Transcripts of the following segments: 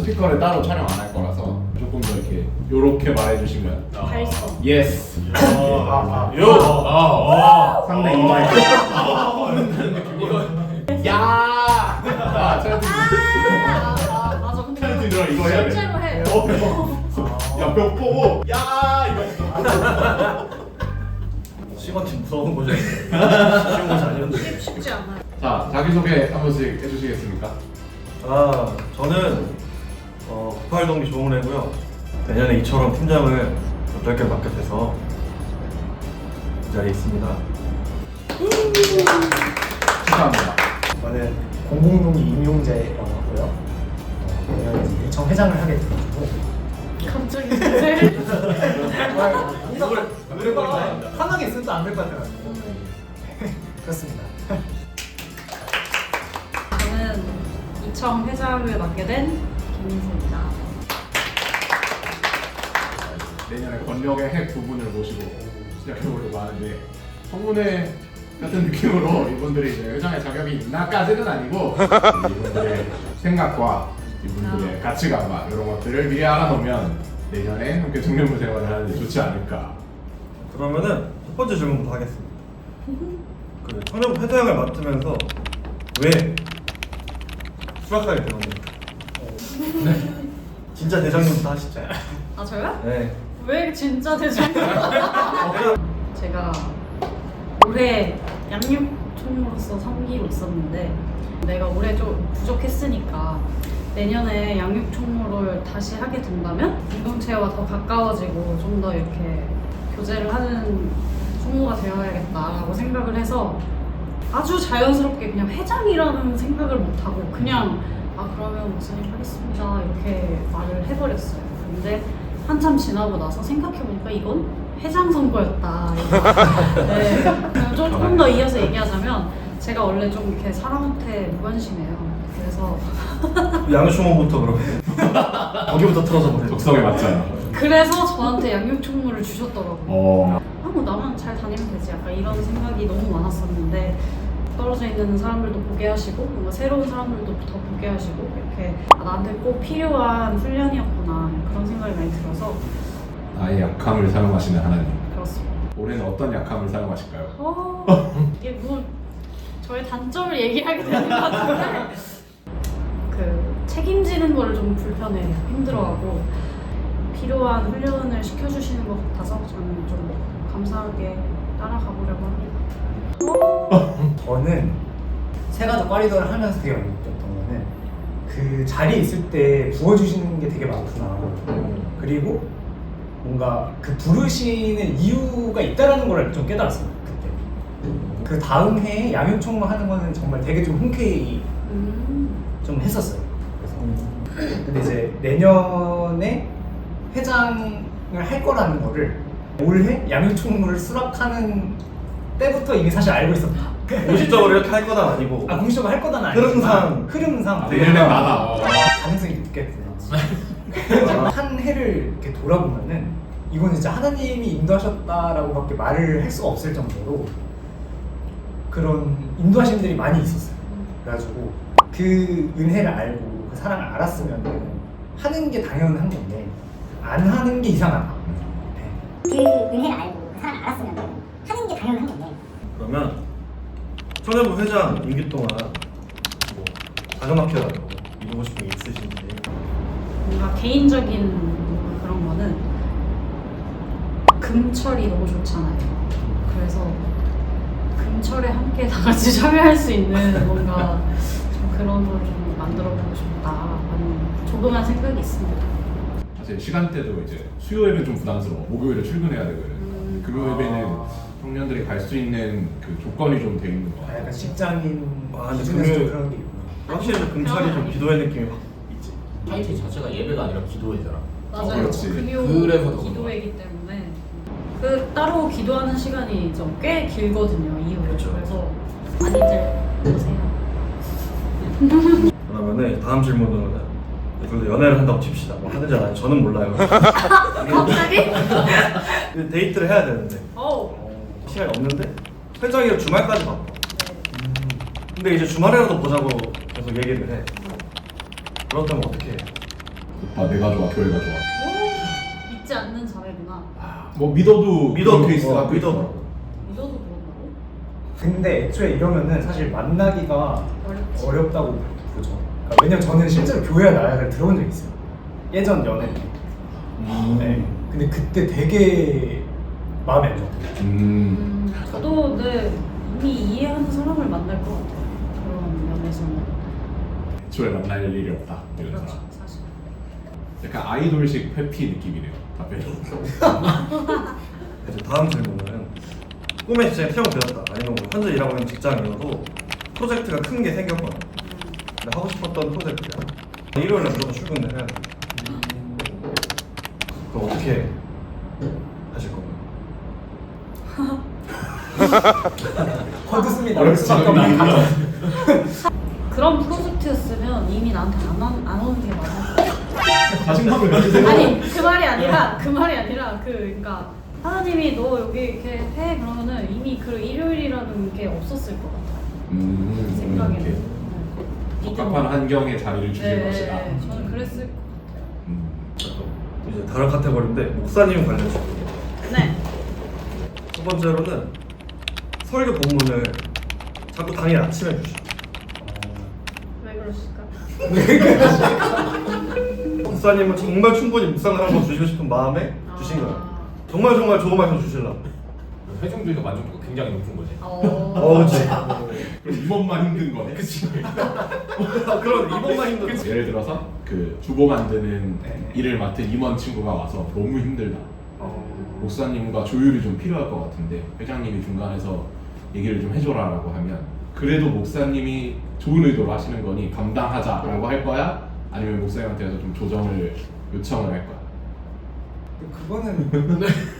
스피커를 따로 촬영 안 할 거라서 조금 더 이렇게 요렇게 말해주시면 발성. 예스. 상당히 인정. 야. 자, 촬영 맞아. 근데 촬영 들어 이거 해야 돼. 실제로 해. 야, 벽 보고 야 이거. 시건팀 무서운 거죠. 쉬운 것이 아니었는데. 이게 쉽지 않아요. 자, 자기 소개 한 번씩 해주시겠습니까? 저는 국활동기 조홍래고요. 내년에 이처럼 팀장을 8개 맡게 돼서 이 자리에 있습니다. 축하합니다. 저는 공공동기 임용재라고 하고요. 내년에 이제 유청 회장을 하게 돼가지고 갑자기 왜? 편하게 있으면 또 안 될 것 같아가지고 그렇습니다. 저는 이청 회장을 맡게 된 김민수입니다. 내년에 권력의 핵 두 분을 모시고 시작해보려고 하는데 청문회 같은 느낌으로 이분들이 이제 회장의 자격이 있나까지는 아니고 이분들의 생각과 이분들의 가치관과 이런 것들을 미리 알아놓으면 내년에 함께 청년부 생활을 하는데 좋지 않을까. 그러면은 첫 번째 질문부터 하겠습니다. 그 청년부 회장을 맡으면서 왜 수락하게 되었습니까? 진짜 대장님부터 하시죠. 아 저요? 네. 왜 진짜 대장? 제가 올해 양육 총무로서 섬기고 있었는데 내가 올해 좀 부족했으니까 내년에 양육 총무를 다시 하게 된다면 공동체와 더 가까워지고 좀 더 이렇게 교제를 하는 총무가 되어야겠다라고 생각을 해서 아주 자연스럽게 그냥 회장이라는 생각을 못하고 그냥 그러면 목사님 하겠습니다 이렇게 말을 해버렸어요. 근데 한참 지나고 나서 생각해보니까 이건 회장 선거였다. 네. 조금 더 이어서 얘기하자면 제가 원래 좀 이렇게 사람한테 무관심해요. 그래서 양육총무부터 그러면 거기부터 틀어서 보내요. 적성에 맞잖아. 그래서 저한테 양육 총무를 주셨더라고요. 어. 뭐 나만 잘 다니면 되지 약간 이런 생각이 너무 많았었는데 떨어져 있는 사람들도 보게 하시고 뭔가 새로운 사람들도 더 보게 하시고 이렇게 나한테 꼭 필요한 훈련이었구나 그런 생각이 많이 들어서 나의 약함을 사용하시는 하나님. 그렇습니다. 올해는 어떤 약함을 사용하실까요? 이게 뭐 저의 단점을 얘기하게 되는 것 같은데 그 책임지는 거를 좀 불편해요. 힘들어하고 필요한 훈련을 시켜주시는 것 같아서 저는 좀 감사하게 따라가 보려고 합니다. 저는 세가족 꽈리더를 하면서 되게 느꼈던 거는 그 자리에 있을 때 부어주시는 게 되게 많구나. 그리고 뭔가 그 부르시는 이유가 있다라는 걸 좀 깨달았어요 그때. 그 다음 해에 양육총무 하는 거는 정말 되게 좀 흔쾌히 좀 했었어요. 그래서 근데 이제 내년에 회장을 할 거라는 거를 올해 양육총무를 수락하는 때부터 이미 사실 알고 있었다. 공식적으로 이렇게 할 거는 아니고 공식적으로 할 거다는 아니지만 흐름상 내년엔 나다. 가능성이 높겠구나. 한 해를 이렇게 돌아보면은 이건 진짜 하나님이 인도하셨다라고밖에 말을 할 수가 없을 정도로 그런 인도하심들이 많이 있었어요. 그래가지고 그 은혜를 알고 그 사랑을 알았으면 하는 게 당연한 건데 안 하는 게 이상하다. 그 은혜를 알고 그 사랑을 알았으면 하는 게 당연한 건데 그러면 청년부 회장 임기 동안 뭐 자그마케라도 이루고 싶은 게 있으신지. 뭔가 개인적인 그런 거는 금철이 너무 좋잖아요. 그래서 금철에 함께 다 같이 참여할 수 있는 뭔가 좀 그런 걸 좀 만들어 보고 싶다라는 조그만 생각이 있습니다. 사실 시간대도 이제 수요 예배는 좀 부담스러워. 목요일에 출근해야 되거든. 금요 예배는 청년들이 갈 수 있는 그 조건이 좀 돼 있는 거 같아. 약간 직장인 근데 기준에서 좀 금요일- 그런 게 있구나. 확실히 금찰이 좀 기도의 느낌이 확 있지. 타이틀 자체가 예배가 아니라 기도회잖아. 맞아요. 그렇지. 금요 그래서 더 기도회이기 때문에 그 따로 기도하는 시간이 좀 꽤 길거든요. 이후에. 그렇죠. 그래서 많이들 오세요. 그러면은 다음 질문은 둘도 연애를 한다고 칩시다. 뭐 하는지 안 하는지 저는 몰라요. 갑자기? 근데 데이트를 해야 되는데 시간이 없는데 회장이가 주말까지 바빠. 근데 이제 주말에라도 보자고 계속 얘기를 해. 그렇다면 어떻게 해? 오빠 내가 좋아, 교회가 좋아. 오, 믿지 않는 자매구나. 뭐 믿어도 믿어도 그런 케이스가 꽤 믿어도. 있더라고. 믿어도 그런다고? 근데 애초에 이러면은 사실 만나기가 어렵지. 어렵다고 보죠. 그러니까 왜냐면 저는 실제로 교회 나약을 들어본 적이 있어요. 예전 연애 때. 네. 근데 그때 되게 마음에 안 좋았거든요. 저도 이미 이해하는 사람을 만날 것 같아요. 그런 면에서는. 애초에 만날 일이 없다 이런 그렇죠, 사람. 사실. 약간 아이돌식 회피 느낌이네요. 답변이. 이제 다음 질문은 꿈에 진짜 태형 되었다 아니면 뭐 현재 일하고 있는 직장인으로 프로젝트가 큰 게 생겼거나 근데 하고 싶었던 프로젝트야 일요일에 무조건 출근을 해야 돼 그럼 어떻게 하실 건가요? 헛웃음이 나올 어렵지. 수밖에 없는 가정. 그런 프로젝트였으면 이미 나한테 안 오는 게 맞아. 자신감을 가지세요. 아니 그 말이 아니라 그러니까 하나님이 너 여기 이렇게 해 그러면은 이미 그 일요일이라는 게 없었을 것 같아요. 생각에는. 이렇게 네. 적합한 환경에 자리를 주실 네, 것이다. 저는 그랬을 것 이제 다른 카테고리인데 목사님 관련 질문 같아요. 네. 첫 번째로는 설교 본문을 자꾸 당일 아침에 주셔 왜 그러실까? 목사님은 정말 충분히 묵상을 한번 주시고 싶은 마음에 주신 거예요 정말 좋은 말씀 주시려고 회중들도 만족도가 굉장히 높은 거지. 그치 그럼 이번만 힘든 거네. 그치. 그런 이번만 힘들어 예를 들어서 그 주보 만드는 일을 맡은 임원 친구가 와서 너무 힘들다. 목사님과 조율이 좀 필요할 것 같은데 회장님이 중간에서 얘기를 좀 해줘라라고 하면 그래도 목사님이 좋은 의도로 하시는 거니 감당하자라고 할 거야? 아니면 목사님한테 좀 조정을 요청을 할 거야? 그거는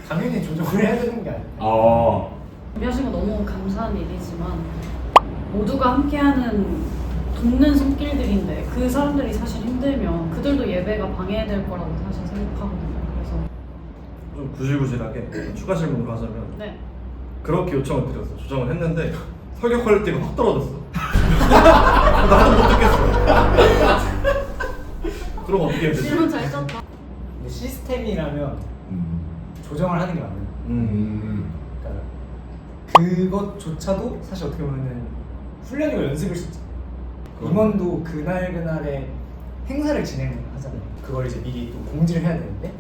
당연히 조정을 해야 되는 게 아니에요. 준비하신 거 너무 감사한 일이지만 모두가 함께하는 돕는 손길들인데 그 사람들이 사실 힘들면 그들도 예배가 방해될 거라고 사실 생각하거든요. 그래서 좀 구질구질하게 추가 질문을 하자면 네. 그렇게 요청을 드렸어 조정을 했는데 설교 퀄리티가 확 떨어졌어 나도 못 듣겠어 그럼 어떻게 해야 되지? 질문 잘 썼다. 근데 시스템이라면 조정을 하는 게 맞는 거예요. 그러니까 그것조차도 사실 어떻게 보면은 훈련이고 연습일 수 있죠. 임원도 그날의 행사를 진행하잖아요. 그걸 이제 미리 또 공지를 해야 되는데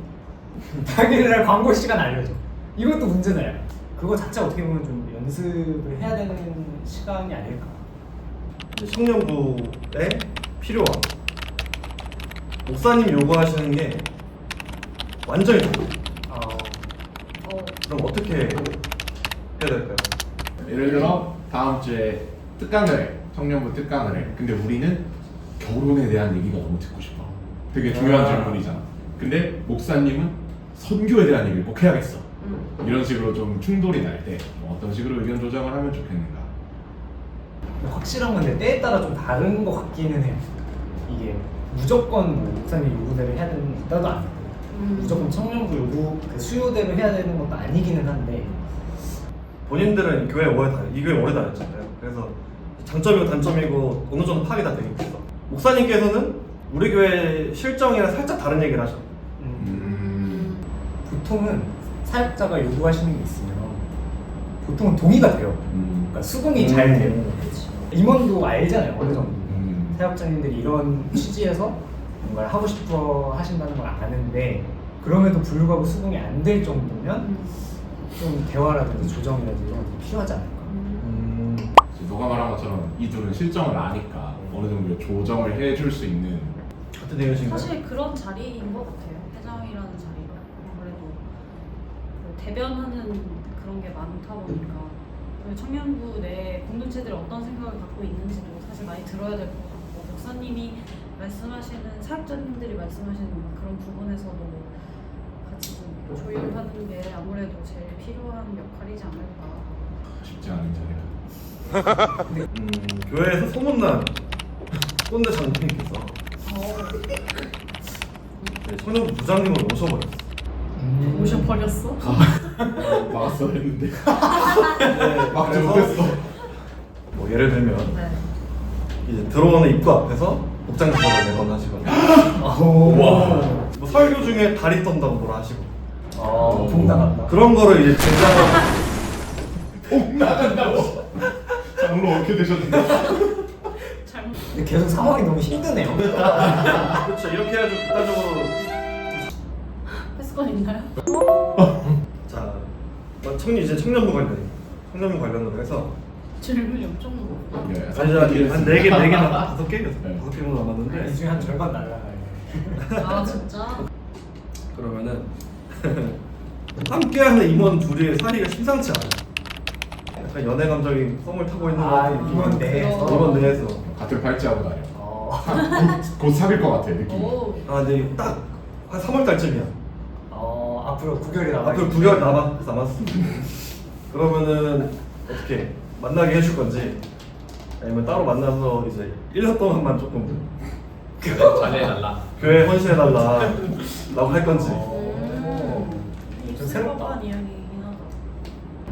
당일날 광고 시간 알려줘. 이것도 문제잖아요. 그거 자체 어떻게 보면 좀 연습을 해야 되는 시간이 아닐까. 청년부에 필요한 목사님 요구하시는 게 완전히 다르다 그럼 어떻게 해야 될까요? 예를 들어 다음 주에 특강을 해. 청년부 특강을 해. 근데 우리는 결혼에 대한 얘기가 너무 듣고 싶어. 되게 중요한 질문이잖아. 근데 목사님은 선교에 대한 얘기를 꼭 해야겠어. 이런 식으로 좀 충돌이 날 때 어떤 식으로 의견 조정을 하면 좋겠는가? 확실한 건데 때에 따라 좀 다른 것 같기는 해요. 이게 무조건 뭐 목사님 요구대로 해야 되는 것도 아니고 무조건 청년부 요구 그 수요대로 해야 되는 것도 아니기는 한데 본인들은 이 교회 오래 다녔잖아요 그래서 장점이고 단점이고 어느 정도 파악이 다 되긴 했어 목사님께서는 우리 교회 실정이랑 살짝 다른 얘기를 하셔 보통은 사역자가 요구하시는 게 있으면 보통은 동의가 돼요. 그러니까 수긍이 잘 돼요. 임원도 알잖아요 어느 정도. 사역자님들이 이런 취지에서 뭔가를 하고 싶어 하신다는 걸 아는데 그럼에도 불구하고 수긍이 안 될 정도면 좀 대화라든지 조정이라든지 이런 것들이 필요하지 않을까. 너가 말한 것처럼 이 둘은 실정을 아니까 어느 정도 조정을 해줄 수 있는 같은 내용이신가요? 사실 그런 자리인 것 같아요. 회장이라는 자리가 아무래도 그 대변하는 그런 게 많다 보니까 그 청년부 내 공동체들이 어떤 생각을 갖고 있는지도 사실 많이 들어야 될 것 같고 목사님이 말씀하시는 사역자님들이 말씀하시는 그런 부분에서도 같이 좀 조율하는 게 아무래도 제일 필요한 역할이지 않을까. 쉽지 않은 자리가. 교회에서 소문난 꼰대 장로님께서 청년부 부장님으로 오셔버렸어 오셔버렸어? 막았어 했는데 네, 막지 그래서 못했어. 뭐 예를 들면 네. 이제 들어오는 입구 앞에서 복장 지도를 매번 하시거든요. 와. 뭐 설교 중에 다리 떤다고 뭐라 하시고 복 나간다. 그런 거를 이제 제자가 나간다고. 장로 어떻게 되셨는데? 잘못. 근데 계속 상황이 너무 힘드네요. 그렇죠. 이렇게 해가지고 극단적으로 패스권 있나요? 자 이제 청년부 관련으로 해서 질문이 엄청 많아. 예. 아니 한 4개, 4개나 5개? 네. 5개 정도 남았는데 이 중에 한 절반 날라가요. 아 진짜? 그러면은 함께하는 임원 둘의 사이가 심상치 않아요. 약간 연애 감정이 썸을 타고 있는 것 아, 같은 임원 내에서? 임원 내에서 같은 팔찌하고 다녀. 어. 곧 사귈 것 같아 느낌. 오. 아 근데 딱 한 3월 달쯤이야. 앞으로 9개월이 남아. 앞으로 9개월 남았어. 그러면은 어떻게 만나게 해줄 건지 아니면 따로 만나서 이제 1년 동안만 조금 잘해달라. 교회 헌신해달라 라고 할 건지. 좀 새롭다. 새로운 이야기이긴 하다.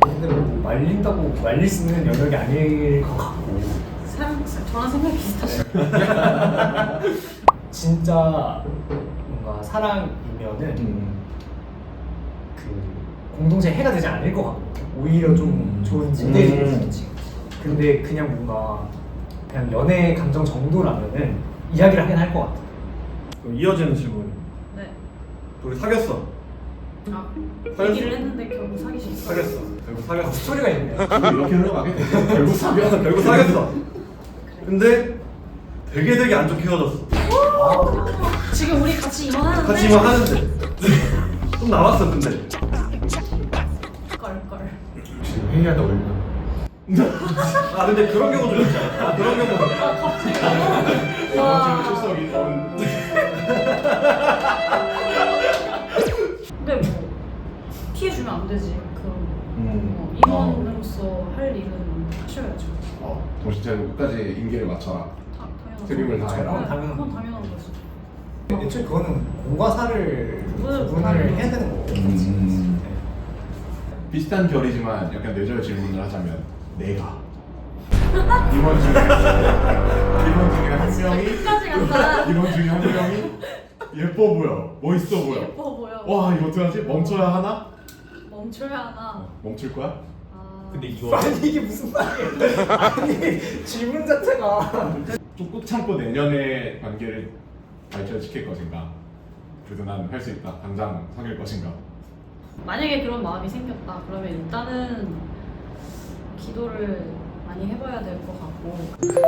근데 뭐 말린다고 말릴 수 있는 영역이 아닐 것 같고. 저랑 생각이 비슷하시네. 진짜 뭔가 사랑이면은 그 공동체 해가 되지 않을 것 같고 오히려 좀 좋은 찐대지일 수 있지. 근데 그냥 뭔가 그냥 연애 감정 정도라면은 이야기를 하긴 할 것 같아. 그럼 이어지는 질문. 네. 우리 사귀었어. 아, 사귀었어. 얘기를 했는데 결국 사귀셨어. 사귀었어. 결국 사귀었어. 스토리가 있네요. 이렇게 흘러가게 돼. 결국 사귀어. 결국 사귀었어. 근데 되게 안 좋게 헤어졌어. 지금 우리 같이 임원하는데. 같이 만 하는데 좀 남았어 근데. 껄껄. 지금 회의하다 울면. 아 근데 그런 경우도 있지 않아? 그런 경우도. 이번 지금 출석이 나온. 근데 뭐 피해 주면 안 되지. 그럼 임원으로서 할 일은 하셔야죠. 정신 차리고 끝까지 임계를 맞춰라. 당연하죠. 책임을 다해라. 네, 당연한 그건 당연한 거죠. 애초에 그거는 공과 사를 구분을 해야 되는 거고. 비슷한 결이지만 약간 뇌절 질문을 하자면 내가 이번 중에 한 명이 끝까지 간다. 이번 중에 한 명이 예뻐 보여, 멋있어 보여. 예뻐 보여. 와 이거 어떡하지? 멈춰야 하나? 멈춰야 하나. 멈출 거야? 아. 근데 이거 아니 이게 무슨 말이에요? 아니 질문 자체가 좀 꾹 참고 내년에 관계를 발전시킬 것인가? 그래도 난 할 수 있다. 당장 사귈 것인가? 만약에 그런 마음이 생겼다. 그러면 일단은 기도를 많이 해봐야 될 것 같고.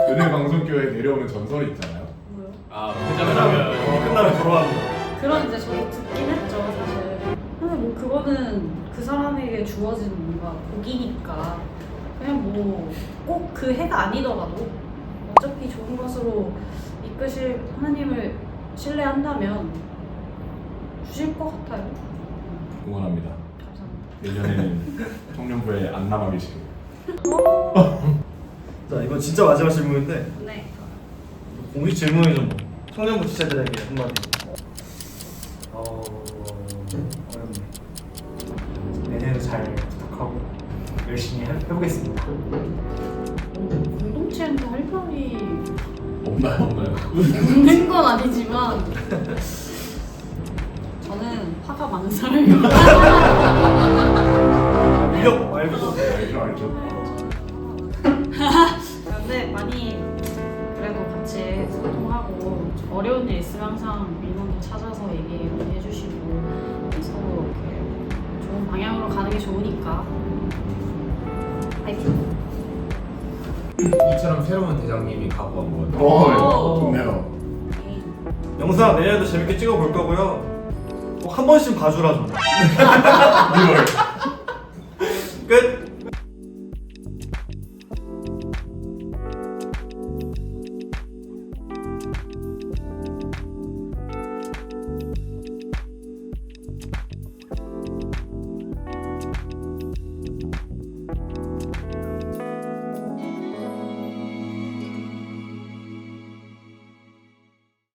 은혜 방송교회 내려오는 전설이 있잖아요. 뭐요? 아 끝나면 끝나면 돌아갑니다. 그런 이제 저도 듣긴 했죠 사실. 근데 뭐 그거는 그 사람에게 주어진 뭔가 복이니까 그냥 뭐 꼭 그 해가 아니더라도 어차피 좋은 것으로 이끄실 하나님을 신뢰한다면 주실 것 같아요. 응원합니다. 감사합니다. 내년에는 청년부에 안 남아 계시길. 자 이건 진짜 마지막 질문인데 네. 공식 질문이죠 뭐. 청년부 지체들에게 한마디. 어렵네. 내년에도 잘 부탁하고 열심히 해보겠습니다. 공동체한테 할 말이 없나요? 없는 건 아니지만 저는 화가 많은 사람이에요. 위력 말고. 알죠. 근데 많이 그래도 같이 소통하고 어려운 일 있으면 항상 민원도 찾아서 얘기 많이 해주시고 서로 이렇게 좋은 방향으로 가는 게 좋으니까 파이팅! 이처럼 새로운 대장님이 갖고 온 거. 오, 좋네요. 영상 내년에도 재밌게 찍어볼 거고요. 꼭 한 번씩 봐주라 좀. 리얼.